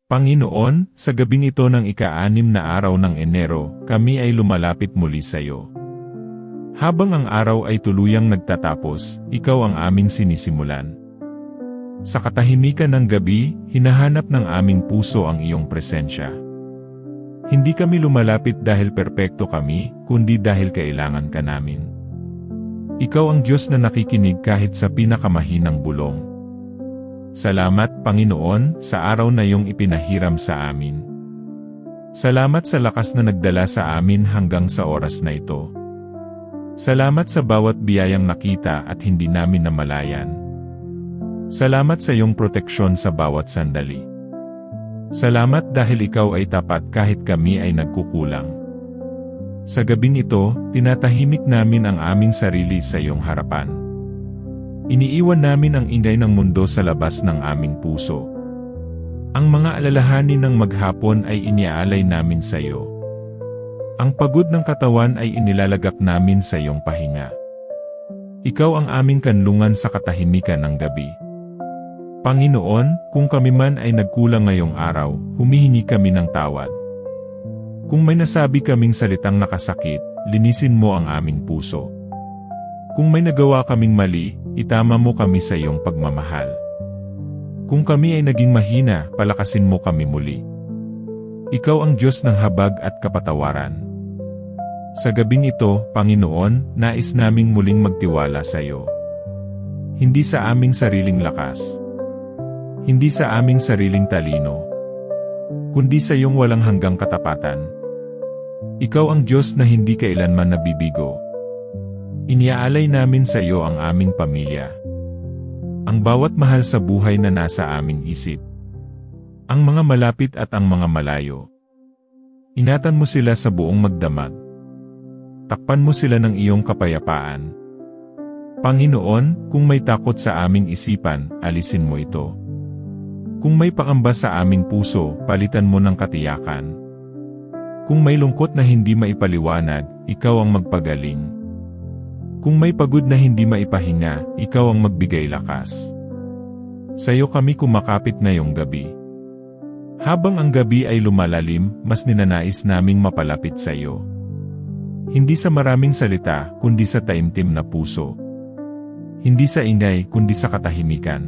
Panginoon, sa gabing ito ng ika-6 na araw ng Enero, kami ay lumalapit muli sa iyo. Habang ang araw ay tuluyang nagtatapos, ikaw ang aming sinisimulan. Sa katahimikan ng gabi, hinahanap ng aming puso ang iyong presensya. Hindi kami lumalapit dahil perpekto kami, kundi dahil kailangan ka namin. Ikaw ang Diyos na nakikinig kahit sa pinakamahinang bulong. Salamat, Panginoon, sa araw na iyong ipinahiram sa amin. Salamat sa lakas na nagdala sa amin hanggang sa oras na ito. Salamat sa bawat biyayang nakita at hindi namin namalayan. Salamat sa iyong proteksyon sa bawat sandali. Salamat dahil ikaw ay tapat kahit kami ay nagkukulang. Sa gabing ito, tinatahimik namin ang aming sarili sa iyong harapan. Iniiwan namin ang ingay ng mundo sa labas ng aming puso. Ang mga alalahanin ng maghapon ay iniaalay namin sa iyo. Ang pagod ng katawan ay inilalagak namin sa iyong pahinga. Ikaw ang aming kanlungan sa katahimikan ng gabi. Panginoon, kung kami man ay nagkulang ngayong araw, humihingi kami ng tawad. Kung may nasabi kaming salitang nakasakit, linisin mo ang aming puso. Kung may nagawa kaming mali, itama mo kami sa iyong pagmamahal. Kung kami ay naging mahina, palakasin mo kami muli. Ikaw ang Diyos ng habag at kapatawaran. Sa gabing ito, Panginoon, nais naming muling magtiwala sa iyo. Hindi sa aming sariling lakas. Hindi sa aming sariling talino. Kundi sa iyong walang hanggang katapatan. Ikaw ang Diyos na hindi kailanman nabibigo. Iniaalay namin sa iyo ang aming pamilya. Ang bawat mahal sa buhay na nasa aming isip. Ang mga malapit at ang mga malayo. Ingatan mo sila sa buong magdamag. Takpan mo sila ng iyong kapayapaan. Panginoon, kung may takot sa aming isipan, alisin mo ito. Kung may pangamba sa aming puso, palitan mo ng katiyakan. Kung may lungkot na hindi maipaliwanag, ikaw ang magpagaling. Kung may pagod na hindi maipahinga, ikaw ang magbigay lakas. Sa iyo kami kumakapit ngayong gabi. Habang ang gabi ay lumalalim, mas ninanais naming mapalapit sa iyo. Hindi sa maraming salita, kundi sa taimtim na puso. Hindi sa ingay, kundi sa katahimikan.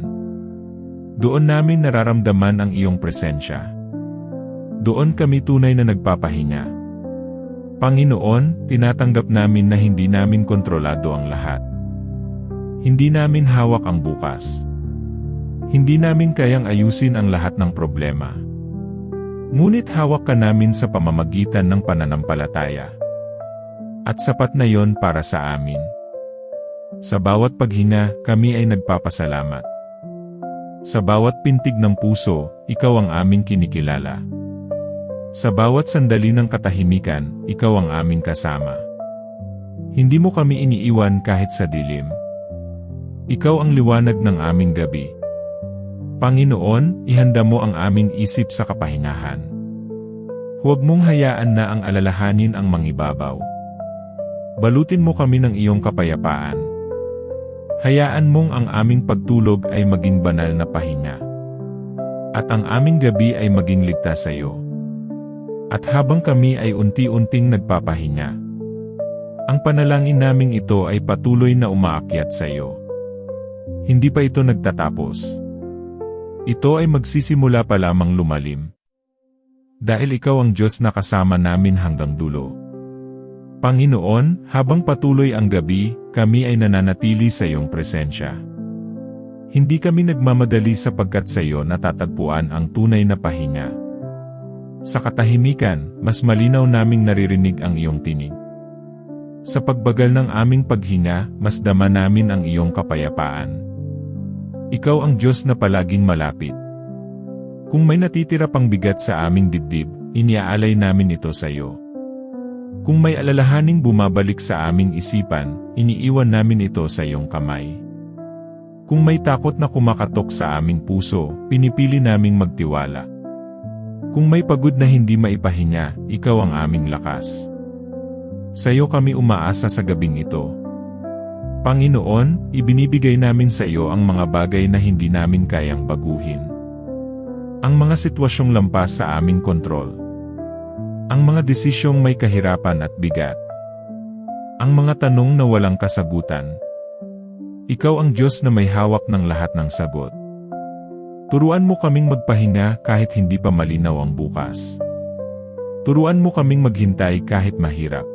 Doon namin nararamdaman ang iyong presensya. Doon kami tunay na nagpapahinga. Panginoon, tinatanggap namin na hindi namin kontrolado ang lahat. Hindi namin hawak ang bukas. Hindi namin kayang ayusin ang lahat ng problema. Ngunit hawak ka namin sa pamamagitan ng pananampalataya. At sapat na yon para sa amin. Sa bawat paghinga, kami ay nagpapasalamat. Sa bawat pintig ng puso, ikaw ang aming kinikilala. Sa bawat sandali ng katahimikan, ikaw ang aming kasama. Hindi mo kami iniiwan kahit sa dilim. Ikaw ang liwanag ng aming gabi. Panginoon, ihanda mo ang aming isip sa kapahingahan. Huwag mong hayaan na ang alalahanin ang mangibabaw. Balutin mo kami ng iyong kapayapaan. Hayaan mong ang aming pagtulog ay maging banal na pahinga. At ang aming gabi ay maging ligtas sa iyo. At habang kami ay unti-unting nagpapahinga, ang panalangin naming ito ay patuloy na umaakyat sa iyo. Hindi pa ito nagtatapos. Ito ay magsisimula pa lamang lumalim. Dahil ikaw ang Diyos na kasama namin hanggang dulo. Panginoon, habang patuloy ang gabi, kami ay nananatili sa iyong presensya. Hindi kami nagmamadali sapagkat sa iyo natatagpuan ang tunay na pahinga. Sa katahimikan, mas malinaw naming naririnig ang iyong tinig. Sa pagbagal ng aming paghinga, mas dama namin ang iyong kapayapaan. Ikaw ang Diyos na palaging malapit. Kung may natitira pang bigat sa aming dibdib, iniaalay namin ito sa iyo. Kung may alalahaning bumabalik sa aming isipan, iniiwan namin ito sa iyong kamay. Kung may takot na kumakatok sa aming puso, pinipili naming magtiwala. Kung may pagod na hindi maipahinga, ikaw ang aming lakas. Sa iyo kami umaasa sa gabing ito. Panginoon, ibinibigay namin sa iyo ang mga bagay na hindi namin kayang baguhin. Ang mga sitwasyong lampas sa aming kontrol. Ang mga desisyong may kahirapan at bigat. Ang mga tanong na walang kasagutan. Ikaw ang Diyos na may hawak ng lahat ng sagot. Turuan mo kaming magpahinga kahit hindi pa malinaw ang bukas. Turuan mo kaming maghintay kahit mahirap.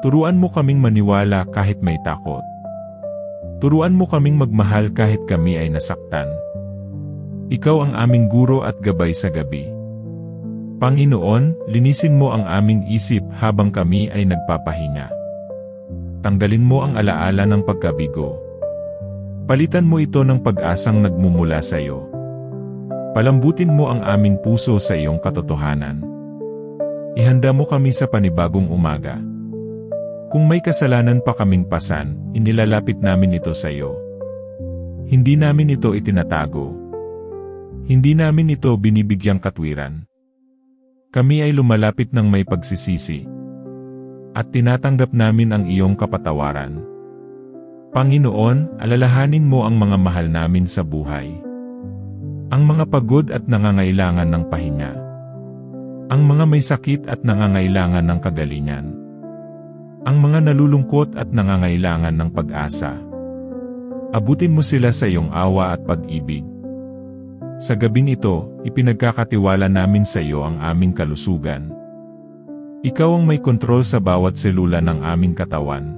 Turuan mo kaming maniwala kahit may takot. Turuan mo kaming magmahal kahit kami ay nasaktan. Ikaw ang aming guro at gabay sa gabi. Panginoon, linisin mo ang aming isip habang kami ay nagpapahinga. Tanggalin mo ang alaala ng pagkabigo. Palitan mo ito ng pag-asang nagmumula sa iyo. Palambutin mo ang aming puso sa iyong katotohanan. Ihanda mo kami sa panibagong umaga. Kung may kasalanan pa kaming pasan, inilalapit namin ito sa iyo. Hindi namin ito itinatago. Hindi namin ito binibigyang katwiran. Kami ay lumalapit ng may pagsisisi. At tinatanggap namin ang iyong kapatawaran. Panginoon, alalahanin mo ang mga mahal namin sa buhay. Ang mga pagod at nangangailangan ng pahinga. Ang mga may sakit at nangangailangan ng kagalingan. Ang mga nalulungkot at nangangailangan ng pag-asa. Abutin mo sila sa iyong awa at pag-ibig. Sa gabing ito, ipinagkakatiwala namin sa iyo ang aming kalusugan. Ikaw ang may kontrol sa bawat selula ng aming katawan.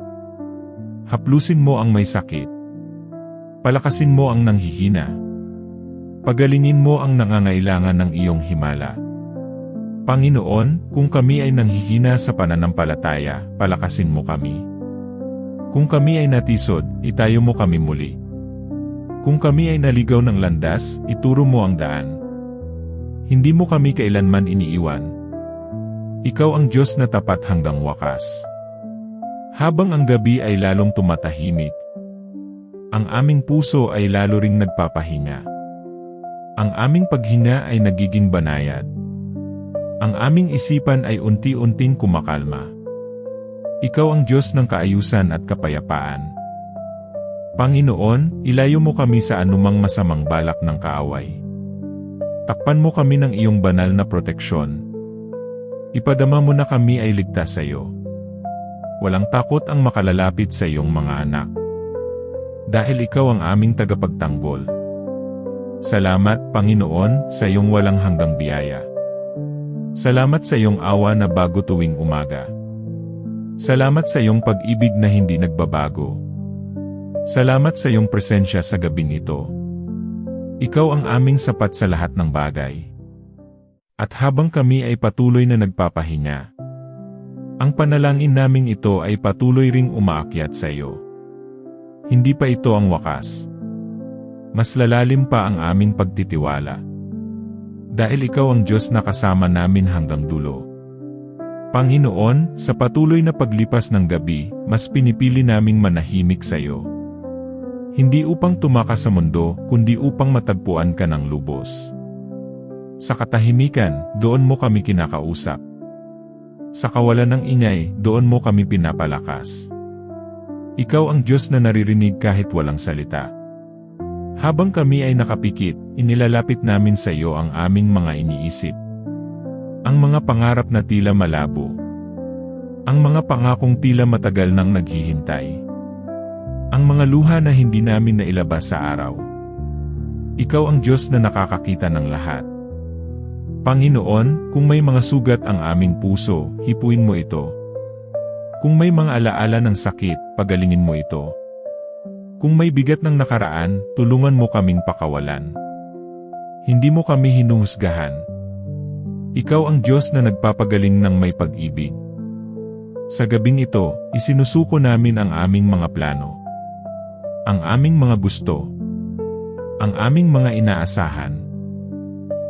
Haplusin mo ang may sakit. Palakasin mo ang nanghihina. Pagalingin mo ang nangangailangan ng iyong himala. Panginoon, kung kami ay nanghihina sa pananampalataya, palakasin mo kami. Kung kami ay natisod, itayo mo kami muli. Kung kami ay naligaw ng landas, ituro mo ang daan. Hindi mo kami kailanman iniiwan. Ikaw ang Diyos na tapat hanggang wakas. Habang ang gabi ay lalong tumatahimik, ang aming puso ay lalo ring nagpapahinga. Ang aming paghinga ay nagiging banayad. Ang aming isipan ay unti-unting kumakalma. Ikaw ang Diyos ng kaayusan at kapayapaan. Panginoon, ilayo mo kami sa anumang masamang balak ng kaaway. Takpan mo kami ng iyong banal na proteksyon. Ipadama mo na kami ay ligtas sa iyo. Walang takot ang makalalapit sa iyong mga anak. Dahil ikaw ang aming tagapagtanggol. Salamat, Panginoon, sa iyong walang hanggang biyaya. Salamat sa iyong awa na bago tuwing umaga. Salamat sa iyong pag-ibig na hindi nagbabago. Salamat sa iyong presensya sa gabing ito. Ikaw ang aming sapat sa lahat ng bagay. At habang kami ay patuloy na nagpapahinga, ang panalangin naming ito ay patuloy ring umaakyat sa iyo. Hindi pa ito ang wakas. Mas lalalim pa ang aming pagtitiwala. Dahil ikaw ang Diyos na kasama namin hanggang dulo. Panginoon, sa patuloy na paglipas ng gabi, mas pinipili naming manahimik sa iyo. Hindi upang tumakas sa mundo, kundi upang matagpuan ka ng lubos. Sa katahimikan, doon mo kami kinakausap. Sa kawalan ng ingay, doon mo kami pinapalakas. Ikaw ang Diyos na naririnig kahit walang salita. Habang kami ay nakapikit, inilalapit namin sa iyo ang aming mga iniisip. Ang mga pangarap na tila malabo. Ang mga pangakong tila matagal nang naghihintay. Ang mga luha na hindi namin nailabas sa araw. Ikaw ang Diyos na nakakakita ng lahat. Panginoon, kung may mga sugat ang aming puso, hipuin mo ito. Kung may mga alaala ng sakit, pagalingin mo ito. Kung may bigat ng nakaraan, tulungan mo kaming pakawalan. Hindi mo kami hinuhusgahan. Ikaw ang Diyos na nagpapagaling ng may pag-ibig. Sa gabing ito, isinusuko namin ang aming mga plano. Ang aming mga gusto. Ang aming mga inaasahan.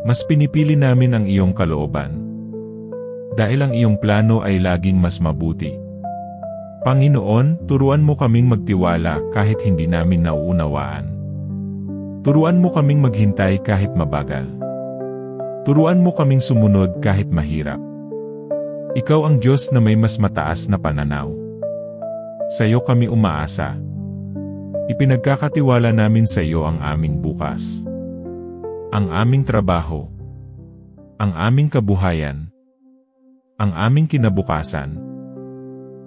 Mas pinipili namin ang iyong kalooban. Dahil ang iyong plano ay laging mas mabuti. Panginoon, turuan mo kaming magtiwala kahit hindi namin nauunawaan. Turuan mo kaming maghintay kahit mabagal. Turuan mo kaming sumunod kahit mahirap. Ikaw ang Diyos na may mas mataas na pananaw. Sa iyo kami umaasa. Ipinagkakatiwala namin sa iyo ang aming bukas. ang aming trabaho, ang aming kabuhayan, ang aming kinabukasan.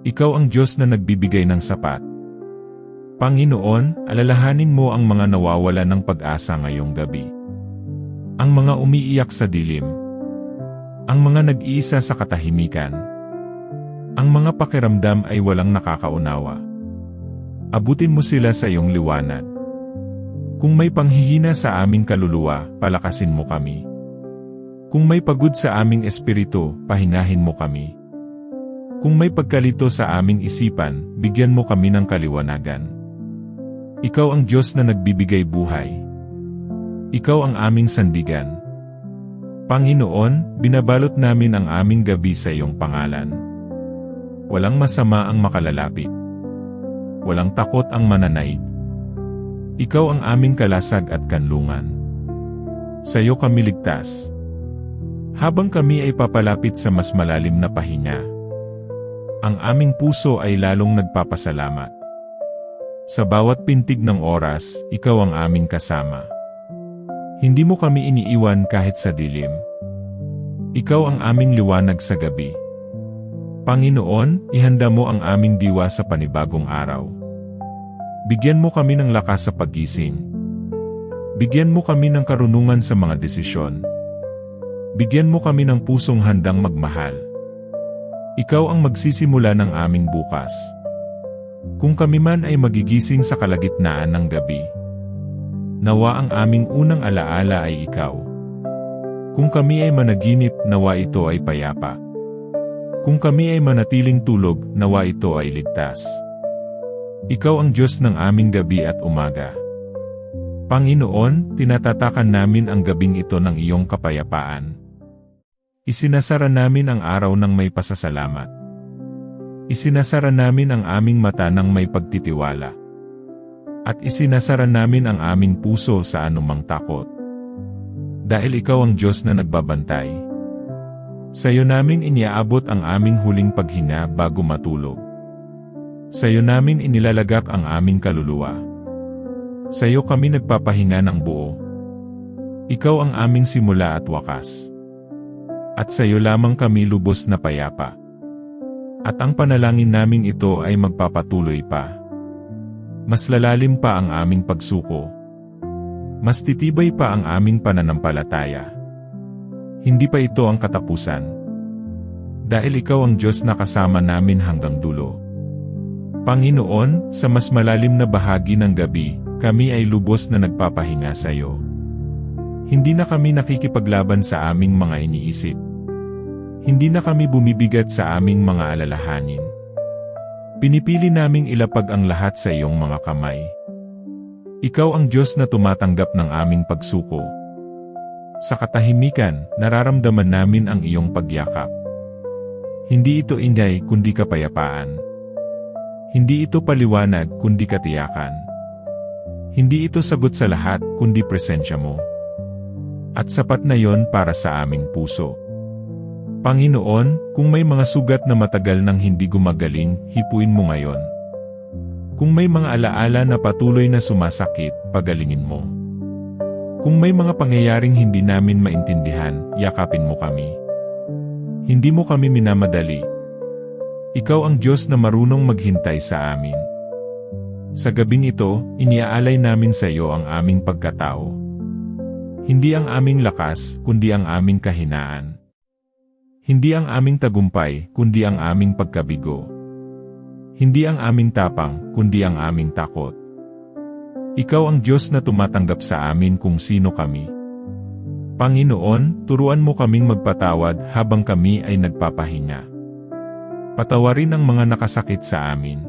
Ikaw ang Diyos na nagbibigay ng sapat. Panginoon, alalahanin mo ang mga nawawalan ng pag-asa ngayong gabi. Ang mga umiiyak sa dilim. Ang mga nag-iisa sa katahimikan. Ang mga pakiramdam ay walang nakakaunawa. Abutin mo sila sa iyong liwanag. Kung may panghihina sa aming kaluluwa, palakasin mo kami. Kung may pagod sa aming espiritu, pahinahin mo kami. Kung may pagkalito sa aming isipan, bigyan mo kami ng kaliwanagan. Ikaw ang Diyos na nagbibigay buhay. Ikaw ang aming sandigan. Panginoon, binabalot namin ang aming gabi sa iyong pangalan. Walang masama ang makalalapit. Walang takot ang mananaig. Ikaw ang aming kalasag at kanlungan. Sa iyo kami ligtas. Habang kami ay papalapit sa mas malalim na pahinga, ang aming puso ay lalong nagpapasalamat. Sa bawat pintig ng oras, ikaw ang aming kasama. Hindi mo kami iniiwan kahit sa dilim. Ikaw ang aming liwanag sa gabi. Panginoon, ihanda mo ang aming diwa sa panibagong araw. Bigyan mo kami ng lakas sa paggising. Bigyan mo kami ng karunungan sa mga desisyon. Bigyan mo kami ng pusong handang magmahal. Ikaw ang magsisimula ng aming bukas. Kung kami man ay magigising sa kalagitnaan ng gabi, nawa ang aming unang alaala ay ikaw. Kung kami ay managinip, nawa ito ay payapa. Kung kami ay manatiling tulog, nawa ito ay ligtas. Ikaw ang Diyos ng aming gabi at umaga. Panginoon, tinatatakan namin ang gabing ito ng iyong kapayapaan. Isinasara namin ang araw ng may pasasalamat. Isinasara namin ang aming mata ng may pagtitiwala. At isinasara namin ang aming puso sa anumang takot. Dahil ikaw ang Diyos na nagbabantay. Sa iyo namin iniaabot ang aming huling paghinga bago matulog. Sa iyo namin inilalagak ang aming kaluluwa. Sa iyo kami nagpapahinga ng buo. Ikaw ang aming simula at wakas. At sa iyo lamang kami lubos na payapa. At ang panalangin naming ito ay magpapatuloy pa. Mas lalalim pa ang aming pagsuko. Mas titibay pa ang aming pananampalataya. Hindi pa ito ang katapusan. Dahil ikaw ang Diyos na kasama namin hanggang dulo. Panginoon, sa mas malalim na bahagi ng gabi, kami ay lubos na nagpapahinga sa iyo. Hindi na kami nakikipaglaban sa aming mga iniisip. Hindi na kami bumibigat sa aming mga alalahanin. Pinipili naming ilapag ang lahat sa iyong mga kamay. Ikaw ang Diyos na tumatanggap ng aming pagsuko. Sa katahimikan, nararamdaman namin ang iyong pagyakap. Hindi ito ingay kundi kapayapaan. Hindi ito paliwanag kundi katiyakan. Hindi ito sagot sa lahat kundi presensya mo. At sapat na yon para sa aming puso. Panginoon, kung may mga sugat na matagal nang hindi gumagaling, hipuin mo ngayon. Kung may mga alaala na patuloy na sumasakit, pagalingin mo. Kung may mga pangyayaring hindi namin maintindihan, yakapin mo kami. Hindi mo kami minamadali. Ikaw ang Diyos na marunong maghintay sa amin. Sa gabing ito, iniaalay namin sa iyo ang aming pagkatao. Hindi ang aming lakas, kundi ang aming kahinaan. Hindi ang aming tagumpay, kundi ang aming pagkabigo. Hindi ang aming tapang, kundi ang aming takot. Ikaw ang Diyos na tumatanggap sa amin kung sino kami. Panginoon, turuan mo kaming magpatawad habang kami ay nagpapahinga. Patawarin ang mga nakasakit sa amin.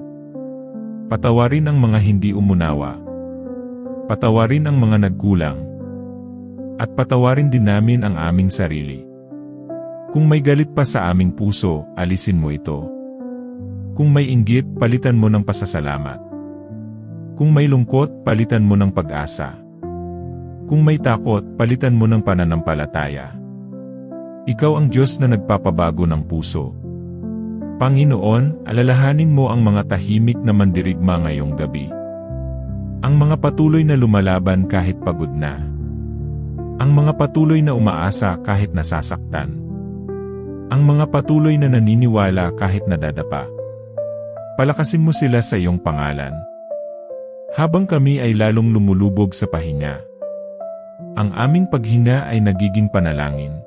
Patawarin ang mga hindi umunawa. Patawarin ang mga nagkulang. At patawarin din namin ang aming sarili. Kung may galit pa sa aming puso, alisin mo ito. Kung may inggit, palitan mo ng pasasalamat. Kung may lungkot, palitan mo ng pag-asa. Kung may takot, palitan mo ng pananampalataya. Ikaw ang Diyos na nagpapabago ng puso. Panginoon, alalahanin mo ang mga tahimik na mandirigma ngayong gabi. Ang mga patuloy na lumalaban kahit pagod na. Ang mga patuloy na umaasa kahit nasasaktan. Ang mga patuloy na naniniwala kahit nadadapa. Palakasin mo sila sa iyong pangalan. Habang kami ay lalong lumulubog sa pahinga. Ang aming paghinga ay nagiging panalangin.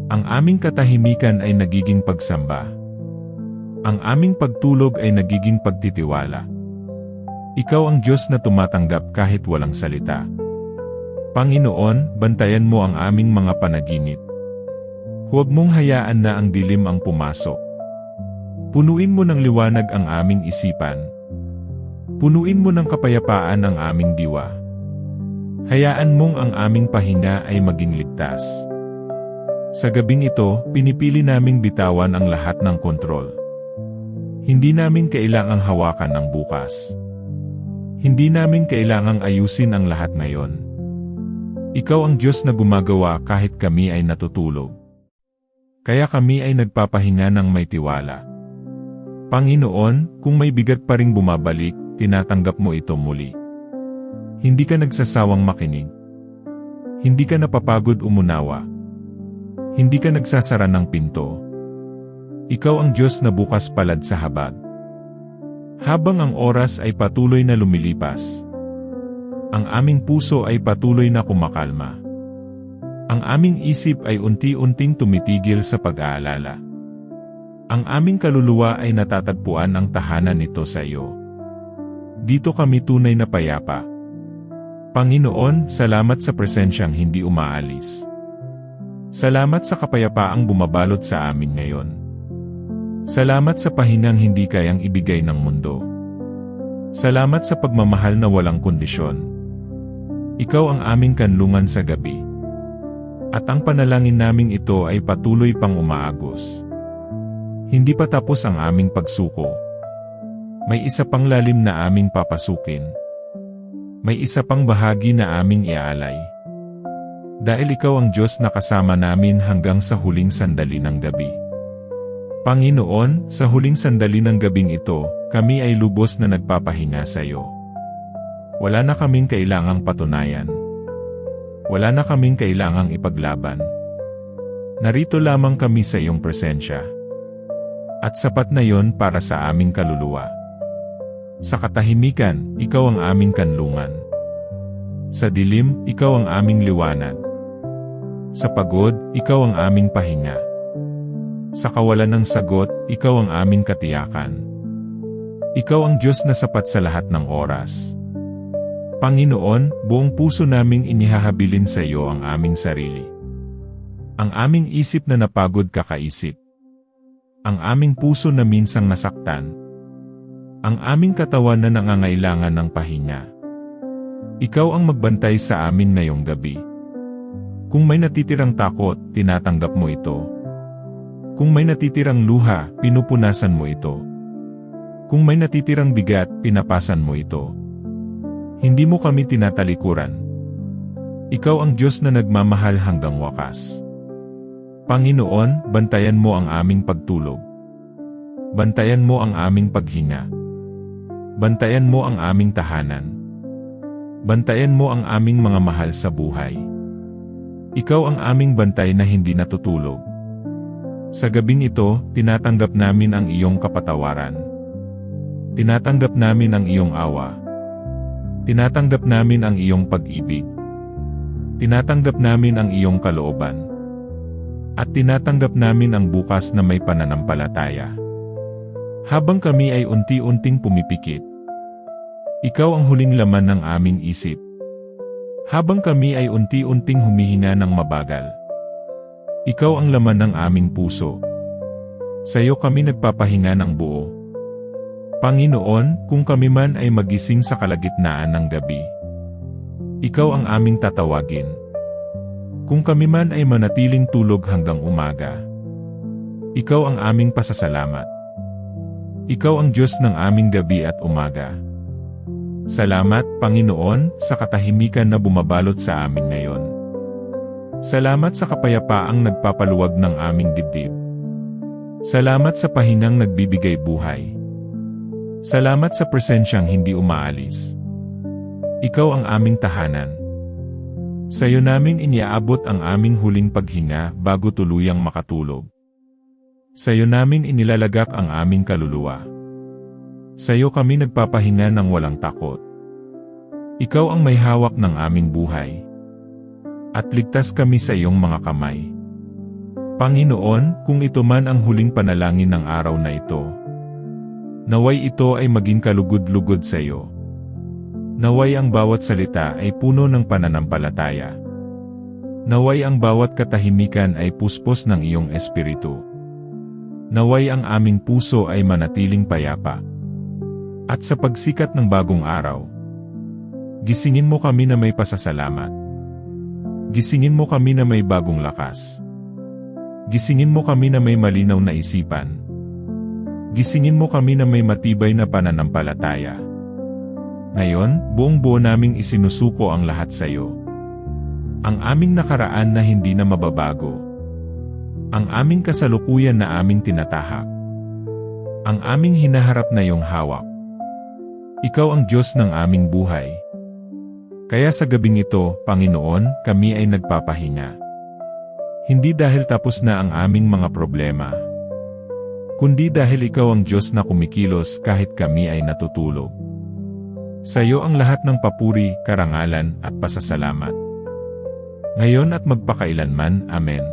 Ang aming katahimikan ay nagiging pagsamba. Ang aming pagtulog ay nagiging pagtitiwala. Ikaw ang Diyos na tumatanggap kahit walang salita. Panginoon, bantayan mo ang aming mga panaginip. Huwag mong hayaan na ang dilim ang pumasok. Punuin mo ng liwanag ang aming isipan. Punuin mo ng kapayapaan ang aming diwa. Hayaan mong ang aming pahinga ay maging ligtas. Sa gabing ito, pinipili naming bitawan ang lahat ng kontrol. Hindi namin kailangang hawakan ang bukas. Hindi namin kailangang ayusin ang lahat ngayon. Ikaw ang Diyos na gumagawa kahit kami ay natutulog. Kaya kami ay nagpapahinga ng may tiwala. Panginoon, kung may bigat pa ring bumabalik, tinatanggap mo ito muli. Hindi ka nagsasawang makinig. Hindi ka napapagod umunawa. Hindi ka nagsasara ng pinto. Ikaw ang Diyos na bukas palad sa habag. Habang ang oras ay patuloy na lumilipas, ang aming puso ay patuloy na kumakalma. Ang aming isip ay unti-unting tumitigil sa pag-aalala. Ang aming kaluluwa ay natatagpuan ang tahanan nito sa iyo. Dito kami tunay na payapa. Panginoon, salamat sa presensyang hindi umaalis. Salamat sa kapayapaang bumabalot sa amin ngayon. Salamat sa pahingang hindi kayang ibigay ng mundo. Salamat sa pagmamahal na walang kondisyon. Ikaw ang aming kanlungan sa gabi. At ang panalangin naming ito ay patuloy pang umaagos. Hindi pa tapos ang aming pagsuko. May isa pang lalim na aming papasukin. May isa pang bahagi na aming iaalay. Dahil ikaw ang Diyos na kasama namin hanggang sa huling sandali ng gabi. Panginoon, sa huling sandali ng gabing ito, kami ay lubos na nagpapahinga sa iyo. Wala na kaming kailangang patunayan. Wala na kaming kailangang ipaglaban. Narito lamang kami sa iyong presensya. At sapat na yon para sa aming kaluluwa. Sa katahimikan, ikaw ang aming kanlungan. Sa dilim, ikaw ang aming liwanag. Sa pagod, ikaw ang aming pahinga. Sa kawalan ng sagot, ikaw ang aming katiyakan. Ikaw ang Diyos na sapat sa lahat ng oras. Panginoon, buong puso naming inihahabilin sa iyo ang aming sarili. Ang aming isip na napagod kakaisip. Ang aming puso na minsang nasaktan. Ang aming katawan na nangangailangan ng pahinga. Ikaw ang magbantay sa amin ngayong gabi. Kung may natitirang takot, tinatanggap mo ito. Kung may natitirang luha, pinupunasan mo ito. Kung may natitirang bigat, pinapasan mo ito. Hindi mo kami tinatalikuran. Ikaw ang Diyos na nagmamahal hanggang wakas. Panginoon, bantayan mo ang aming pagtulog. Bantayan mo ang aming paghinga. Bantayan mo ang aming tahanan. Bantayan mo ang aming mga mahal sa buhay. Ikaw ang aming bantay na hindi natutulog. Sa gabing ito, tinatanggap namin ang iyong kapatawaran. Tinatanggap namin ang iyong awa. Tinatanggap namin ang iyong pag-ibig. Tinatanggap namin ang iyong kalooban. At tinatanggap namin ang bukas na may pananampalataya. Habang kami ay unti-unting pumipikit, ikaw ang huling laman ng aming isip. Habang kami ay unti-unting humihinga ng mabagal, ikaw ang laman ng aming puso. Sa iyo kami nagpapahinga ng buo. Panginoon, kung kami man ay magising sa kalagitnaan ng gabi, ikaw ang aming tatawagin. Kung kami man ay manatiling tulog hanggang umaga, ikaw ang aming pasasalamat. Ikaw ang Diyos ng aming gabi at umaga. Salamat, Panginoon, sa katahimikan na bumabalot sa amin ngayon. Salamat sa kapayapaang nagpapaluwag ng aming dibdib. Salamat sa pahingang nagbibigay buhay. Salamat sa presensyang hindi umaalis. Ikaw ang aming tahanan. Sa'yo namin iniaabot ang aming huling paghinga bago tuluyang makatulog. Sa'yo namin inilalagak ang aming kaluluwa. Sa'yo kami nagpapahinga ng walang takot. Ikaw ang may hawak ng aming buhay. At ligtas kami sa iyong mga kamay. Panginoon, kung ito man ang huling panalangin ng araw na ito, naway ito ay maging kalugod-lugod sa iyo. Naway ang bawat salita ay puno ng pananampalataya. Naway ang bawat katahimikan ay puspos ng iyong espiritu. Naway ang aming puso ay manatiling payapa. At sa pagsikat ng bagong araw, gisingin mo kami na may pasasalamat. Gisingin mo kami na may bagong lakas. Gisingin mo kami na may malinaw na isipan. Gisingin mo kami na may matibay na pananampalataya. Ngayon, buong-buo naming isinusuko ang lahat sa iyo. Ang aming nakaraan na hindi na mababago. Ang aming kasalukuyan na aming tinatahak. Ang aming hinaharap na iyong hawak. Ikaw ang Diyos ng aming buhay. Kaya sa gabing ito, Panginoon, kami ay nagpapahinga. Hindi dahil tapos na ang aming mga problema, kundi dahil ikaw ang Diyos na kumikilos kahit kami ay natutulog. Sa iyo ang lahat ng papuri, karangalan, at pasasalamat. Ngayon at magpakailanman. Amen.